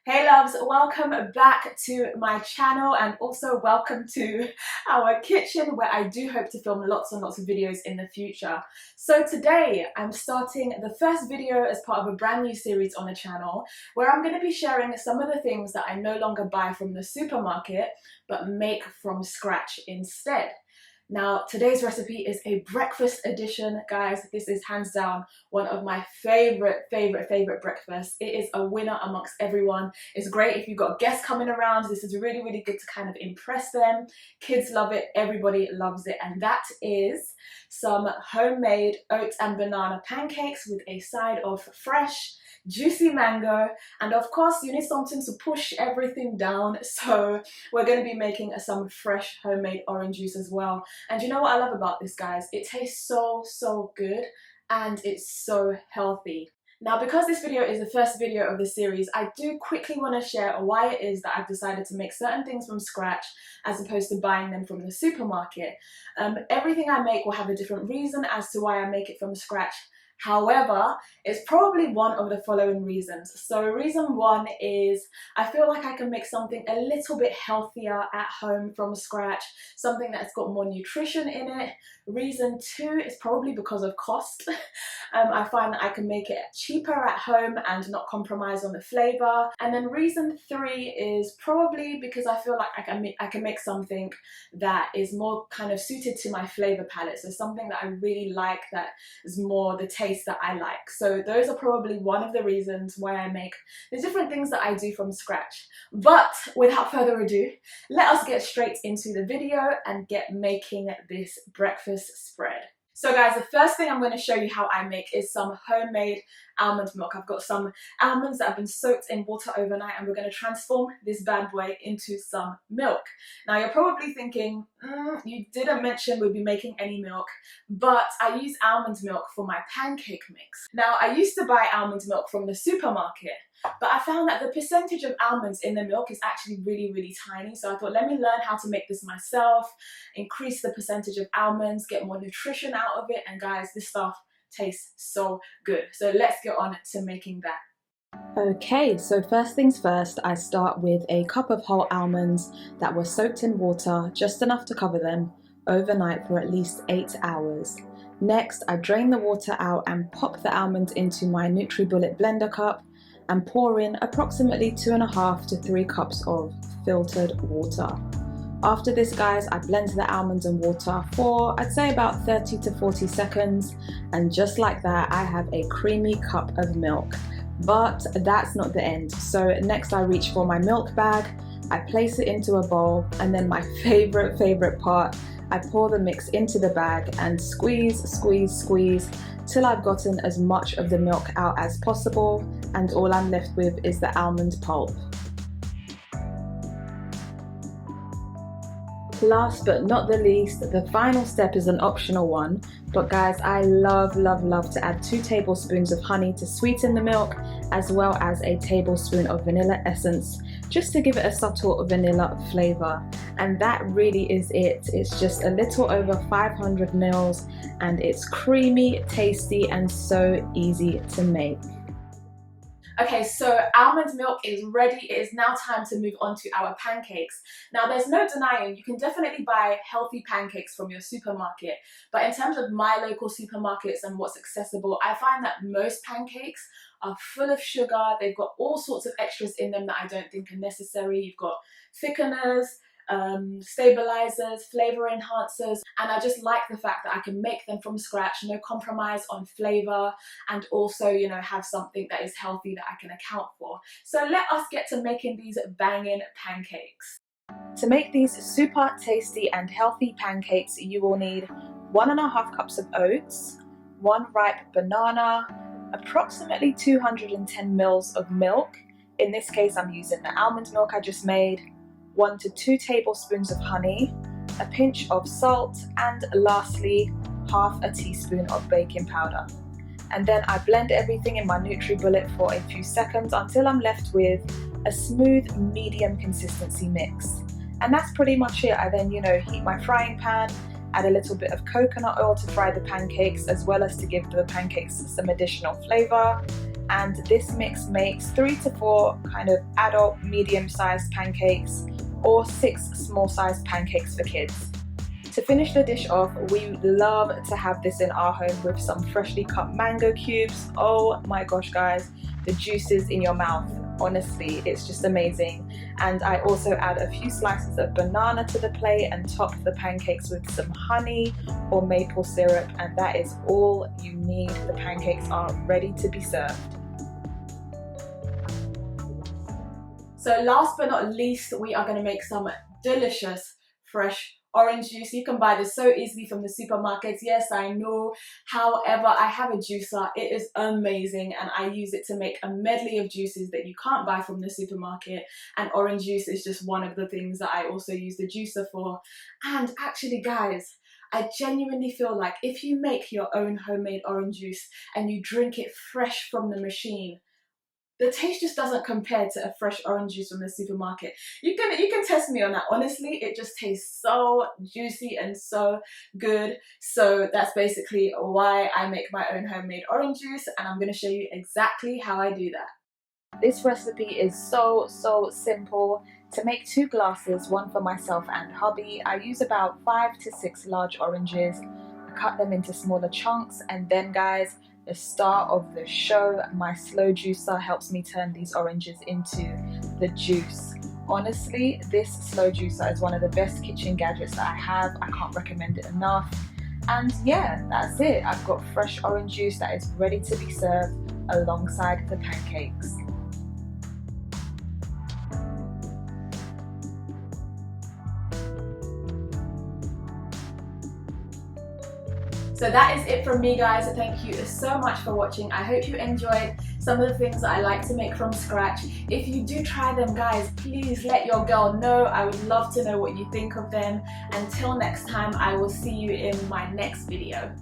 Hey loves, welcome back to my channel and also welcome to our kitchen where I do hope to film lots and lots of videos in the future. So today I'm starting the first video as part of a brand new series on the channel where I'm going to be sharing some of the things that I no longer buy from the supermarket but make from scratch instead. Now, today's recipe is a breakfast edition, guys. This is hands down one of my favorite breakfasts. It is a winner amongst everyone. It's great if you've got guests coming around. This is really good to kind of impress them. Kids love it, everybody loves it. And that is some homemade oats and banana pancakes with a side of fresh, juicy mango, and of course you need something to push everything down, so we're going to be making some fresh homemade orange juice as well. And you know what I love about this, guys? It tastes so good and it's so healthy. Now, because this video is the first video of the series, I do quickly want to share why it is that I've decided to make certain things from scratch as opposed to buying them from the supermarket. Everything I make will have a different reason as to why I make it from scratch. However, it's probably one of the following reasons. So reason one is I feel like I can make something a little bit healthier at home from scratch, something that's got more nutrition in it. Reason two is probably because of cost. I find that I can make it cheaper at home and not compromise on the flavor. And then reason three is probably because I feel like I can make something that is more kind of suited to my flavor palette. So something that I really like, that is more the taste that I like. So those are probably one of the reasons why I make the different things that I do from scratch. But without further ado, let us get straight into the video and get making this breakfast spread. So guys, the first thing I'm going to show you how I make is some homemade almond milk. I've got some almonds that have been soaked in water overnight and we're going to transform this bad boy into some milk. Now you're probably thinking, you didn't mention we'd be making any milk, but I use almond milk for my pancake mix. Now I used to buy almond milk from the supermarket, but I found that the percentage of almonds in the milk is actually really tiny. So I thought, let me learn how to make this myself, increase the percentage of almonds, get more nutrition out of it, and guys, this stuff tastes so good. So let's get on to making that. Okay, so first things first, I start with a cup of whole almonds that were soaked in water, just enough to cover them, overnight for at least 8 hours. Next, I drain the water out and pop the almonds into my NUTRIBULLET blender cup and pour in approximately 2.5 to 3 cups of filtered water. After this, guys, I blend the almonds and water for, I'd say, about 30 to 40 seconds, and just like that, I have a creamy cup of milk. But that's not the end. So next I reach for my milk bag, I place it into a bowl, and then my favorite part, I pour the mix into the bag and squeeze till I've gotten as much of the milk out as possible, and all I'm left with is the almond pulp. Last but not the least, the final step is an optional one, but guys, I love to add 2 tablespoons of honey to sweeten the milk, as well as a tablespoon of vanilla essence, just to give it a subtle vanilla flavor. And that really is it. It's just a little over 500 mils, and it's creamy, tasty, and so easy to make. Okay, so almond milk is ready. It is now time to move on to our pancakes. Now, there's no denying you can definitely buy healthy pancakes from your supermarket, but in terms of my local supermarkets and what's accessible, I find that most pancakes are full of sugar. They've got all sorts of extras in them that I don't think are necessary. You've got thickeners, stabilizers, flavor enhancers, and I just like the fact that I can make them from scratch, no compromise on flavor, and also, you know, have something that is healthy that I can account for. So let us get to making these banging pancakes. To make these super tasty and healthy pancakes, you will need 1.5 cups of oats, 1 ripe banana, approximately 210 mils of milk. In this case, I'm using the almond milk I just made, 1 to 2 tablespoons of honey, a pinch of salt, and lastly, half a teaspoon of baking powder. And then I blend everything in my NUTRIBULLET for a few seconds until I'm left with a smooth, medium consistency mix. And that's pretty much it. I then, heat my frying pan, add a little bit of coconut oil to fry the pancakes, as well as to give the pancakes some additional flavor. and this mix makes 3 to 4 kind of adult medium-sized pancakes or 6 small-sized pancakes for kids. To finish the dish off, we love to have this in our home with some freshly cut mango cubes. Oh my gosh guys, the juices in your mouth, honestly, it's just amazing. And I also add a few slices of banana to the plate and top the pancakes with some honey or maple syrup, and that is all you need. The pancakes are ready to be served. So last but not least, we are going to make some delicious fresh orange juice. You can buy this so easily from the supermarkets. Yes, I know. However, I have a juicer. It is amazing, and I use it to make a medley of juices that you can't buy from the supermarket. And orange juice is just one of the things that I also use the juicer for. And actually, guys, I genuinely feel like if you make your own homemade orange juice and you drink it fresh from the machine, the taste just doesn't compare to a fresh orange juice from the supermarket. You can test me on that. Honestly, it just tastes so juicy and so good. So that's basically why I make my own homemade orange juice, and I'm going to show you exactly how I do that. This recipe is so simple. To make 2 glasses, one for myself and hubby, I use about 5 to 6 large oranges, cut them into smaller chunks, and then guys, the star of the show, my slow juicer helps me turn these oranges into the juice. Honestly, this slow juicer is one of the best kitchen gadgets that I have. I can't recommend it enough. And yeah, that's it. I've got fresh orange juice that is ready to be served alongside the pancakes. So that is it from me, guys. Thank you so much for watching. I hope you enjoyed some of the things that I like to make from scratch. If you do try them, guys, please let your girl know. I would love to know what you think of them. Until next time, I will see you in my next video.